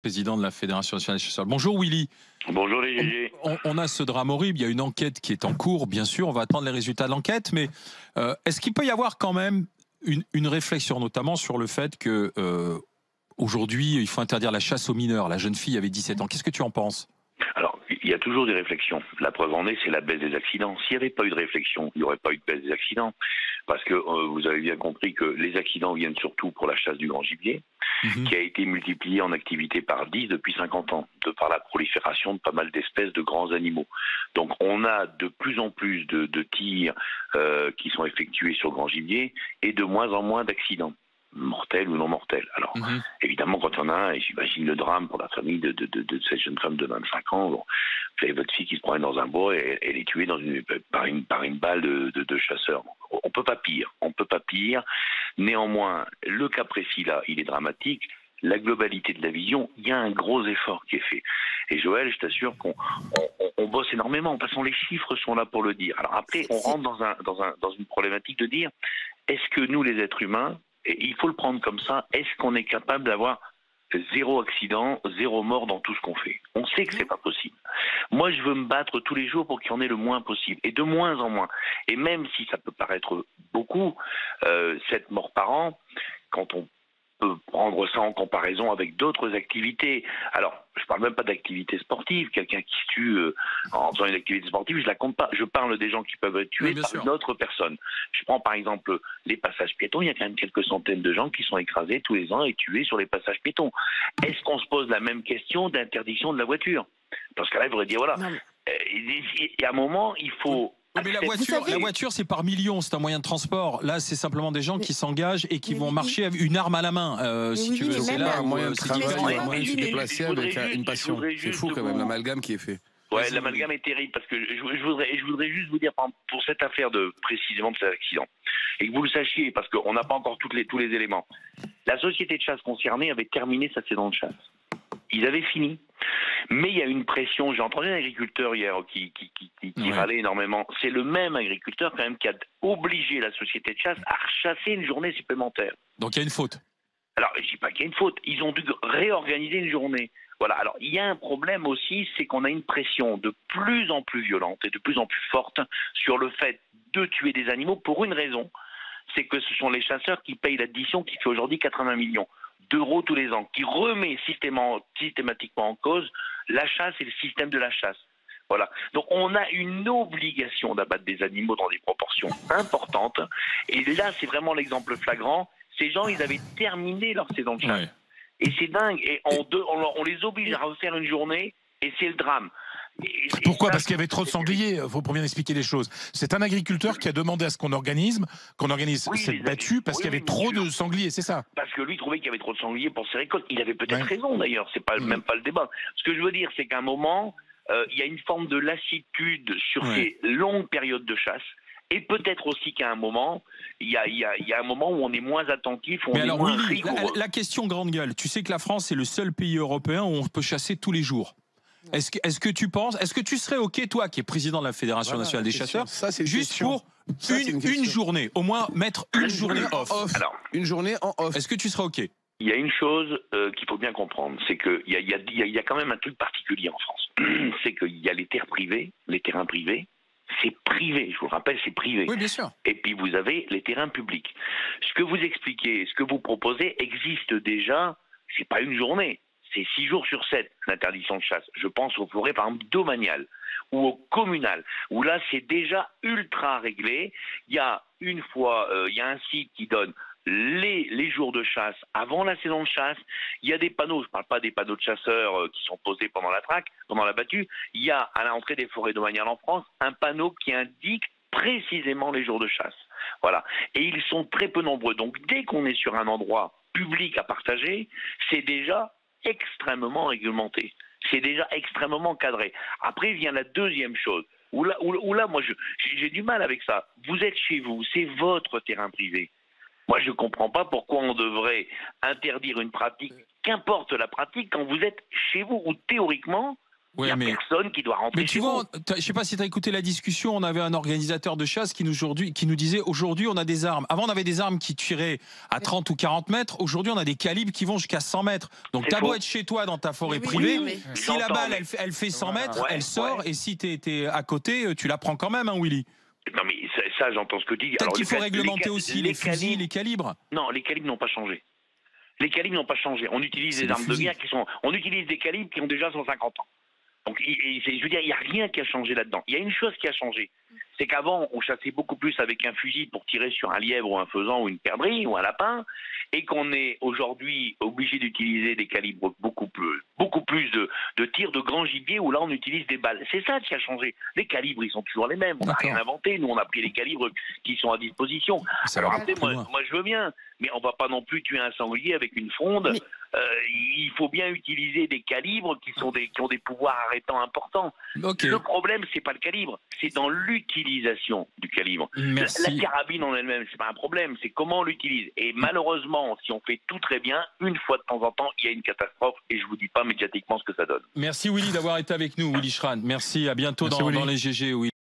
Président de la Fédération nationale des chasseurs. Bonjour Willy. Bonjour les GG. On a ce drame horrible, il y a une enquête qui est en cours, bien sûr, on va attendre les résultats de l'enquête, mais est-ce qu'il peut y avoir quand même une réflexion, notamment sur le fait que aujourd'hui, il faut interdire la chasse aux mineurs. La jeune fille avait 17 ans. Qu'est-ce que tu en penses ? Alors, il y a toujours des réflexions. La preuve en est, c'est la baisse des accidents. S'il n'y avait pas eu de réflexion, il n'y aurait pas eu de baisse des accidents. Parce que vous avez bien compris que les accidents viennent surtout pour la chasse du grand gibier, qui a été multipliée en activité par 10 depuis 50 ans, de par la prolifération de pas mal d'espèces de grands animaux. Donc on a de plus en plus de tirs qui sont effectués sur grand gibier et de moins en moins d'accidents, mortels ou non mortels. Alors, évidemment, quand on a un, et j'imagine le drame pour la famille de cette jeune femme de 25 ans, bon, vous avez votre fille qui se promène dans un bois et elle est tuée par une balle de chasseur. On peut pas pire, on peut pas pire. Néanmoins, le cas précis là, il est dramatique. La globalité de la vision, il y a un gros effort qui est fait. Et Joël, je t'assure qu'on bosse énormément. De toute façon, les chiffres sont là pour le dire. Alors après, on rentre dans une problématique de dire, est-ce que nous, les êtres humains, et il faut le prendre comme ça, est-ce qu'on est capable d'avoir zéro accident, zéro mort dans tout ce qu'on fait? On sait que c'est pas possible. Moi, je veux me battre tous les jours pour qu'il y en ait le moins possible, et de moins en moins. Et même si ça peut paraître beaucoup, 7 morts par an, quand on peut prendre ça en comparaison avec d'autres activités. Alors, je parle même pas d'activité sportive. Quelqu'un qui se tue en faisant une activité sportive, je la compte pas. Je parle des gens qui peuvent être tués par une autre personne. Je prends par exemple les passages piétons. Il y a quand même quelques centaines de gens qui sont écrasés tous les ans et tués sur les passages piétons. Est-ce qu'on se pose la même question d'interdiction de la voiture? Parce que là, il faudrait dire, voilà, il y a un moment, il faut... Mais la voiture, c'est par millions, c'est un moyen de transport. Là, c'est simplement des gens qui s'engagent et qui vont marcher avec une arme à la main. Si tu veux, c'est là un moyen de travail, un moyen de se mais déplacer avec une passion. C'est fou quand même l'amalgame qui est fait. Ouais, l'amalgame est terrible parce que je voudrais juste vous dire pour cette affaire précisément de cet accident et que vous le sachiez parce qu'on n'a pas encore tous les éléments. La société de chasse concernée avait terminé sa saison de chasse. Ils avaient fini. Mais il y a une pression. J'ai entendu un agriculteur hier qui râlait énormément. C'est le même agriculteur quand même qui a obligé la société de chasse à rechasser une journée supplémentaire. Donc il y a une faute. Alors je dis pas qu'il y a une faute. Ils ont dû réorganiser une journée. Voilà. Alors il y a un problème aussi, c'est qu'on a une pression de plus en plus violente et de plus en plus forte sur le fait de tuer des animaux pour une raison. C'est que ce sont les chasseurs qui payent l'addition qui fait aujourd'hui 80 millions d'euros tous les ans, qui remet systématiquement en cause la chasse et le système de la chasse. Voilà. Donc on a une obligation d'abattre des animaux dans des proportions importantes. Et là, c'est vraiment l'exemple flagrant. Ces gens, ils avaient terminé leur saison de chasse. Ouais. Et c'est dingue. Et on les oblige à refaire une journée et c'est le drame. Pourquoi? Parce qu'il y avait trop de sangliers. Il faut bien expliquer les choses. C'est un agriculteur qui a demandé à ce qu'on organise cette battue parce qu'il y avait trop de sangliers, c'est ça? Parce que lui trouvait qu'il y avait trop de sangliers pour ses récoltes. Il avait peut-être raison d'ailleurs, c'est pas même pas le débat. Ce que je veux dire, c'est qu'à un moment, il y a une forme de lassitude sur ces longues périodes de chasse. Et peut-être aussi qu'à un moment, il y a un moment où on est moins attentif, où on est moins rigoureux. La question grande gueule, tu sais que la France est le seul pays européen où on peut chasser tous les jours. Est-ce que tu serais OK, toi qui es président de la Fédération nationale des chasseurs, juste pour une journée, au moins mettre une journée off? Alors, une journée en off. Est-ce que tu serais OK? Il y a une chose qu'il faut bien comprendre, c'est qu'il y a quand même un truc particulier en France. C'est qu'il y a les terres privées, les terrains privés. C'est privé, je vous le rappelle, c'est privé. Oui, bien sûr. Et puis vous avez les terrains publics. Ce que vous expliquez, ce que vous proposez existe déjà, c'est pas une journée. C'est 6 jours sur 7, l'interdiction de chasse. Je pense aux forêts, par exemple, domaniales ou aux communales, où là, c'est déjà ultra réglé. Il y a une fois, il y a un site qui donne les jours de chasse avant la saison de chasse. Il y a des panneaux, je ne parle pas des panneaux de chasseurs qui sont posés pendant la traque, pendant la battue. Il y a, à l'entrée des forêts domaniales en France, un panneau qui indique précisément les jours de chasse. Voilà. Et ils sont très peu nombreux. Donc, dès qu'on est sur un endroit public à partager, c'est déjà extrêmement réglementé. C'est déjà extrêmement cadré. Après vient la deuxième chose, où là moi j'ai du mal avec ça. Vous êtes chez vous, c'est votre terrain privé. Moi je ne comprends pas pourquoi on devrait interdire une pratique, qu'importe la pratique, quand vous êtes chez vous, où théoriquement, Il n'y a personne qui doit rentrer. Mais tu vois, je sais pas si tu as écouté la discussion, on avait un organisateur de chasse qui nous disait aujourd'hui on a des armes. Avant on avait des armes qui tiraient à 30 ou 40 mètres, aujourd'hui on a des calibres qui vont jusqu'à 100 mètres. Donc t'as beau être chez toi dans ta forêt privée, si la balle elle fait 100 mètres, elle sort et si t'es à côté, tu la prends quand même, hein, Willy. Non mais ça j'entends ce que tu dis. Peut-être qu'il faut réglementer aussi les fusils, les calibres. Non, les calibres n'ont pas changé. Les calibres n'ont pas changé. On utilise des armes de guerre on utilise des calibres qui ont déjà 150 ans. Donc, je veux dire, il n'y a rien qui a changé là-dedans. Il y a une chose qui a changé, c'est qu'avant, on chassait beaucoup plus avec un fusil pour tirer sur un lièvre ou un faisan ou une perdrix ou un lapin, et qu'on est aujourd'hui obligé d'utiliser des calibres beaucoup plus de tirs de grand gibier où là on utilise des balles. C'est ça qui a changé. Les calibres, ils sont toujours les mêmes. On n'a rien inventé. Nous, on a pris les calibres qui sont à disposition. Alors après, moi, je veux bien, mais on va pas non plus tuer un sanglier avec une fronde. Il faut bien utiliser des calibres qui ont des pouvoirs arrêtants importants. Le problème, c'est pas le calibre, c'est dans l'utilisation du calibre. La carabine en elle-même, c'est pas un problème, c'est comment on l'utilise. Et malheureusement, si on fait tout très bien, une fois de temps en temps, il y a une catastrophe et je vous dis pas médiatiquement ce que ça donne. Merci Willy d'avoir été avec nous, Willy Schran. Merci, à bientôt dans les GG. Willy.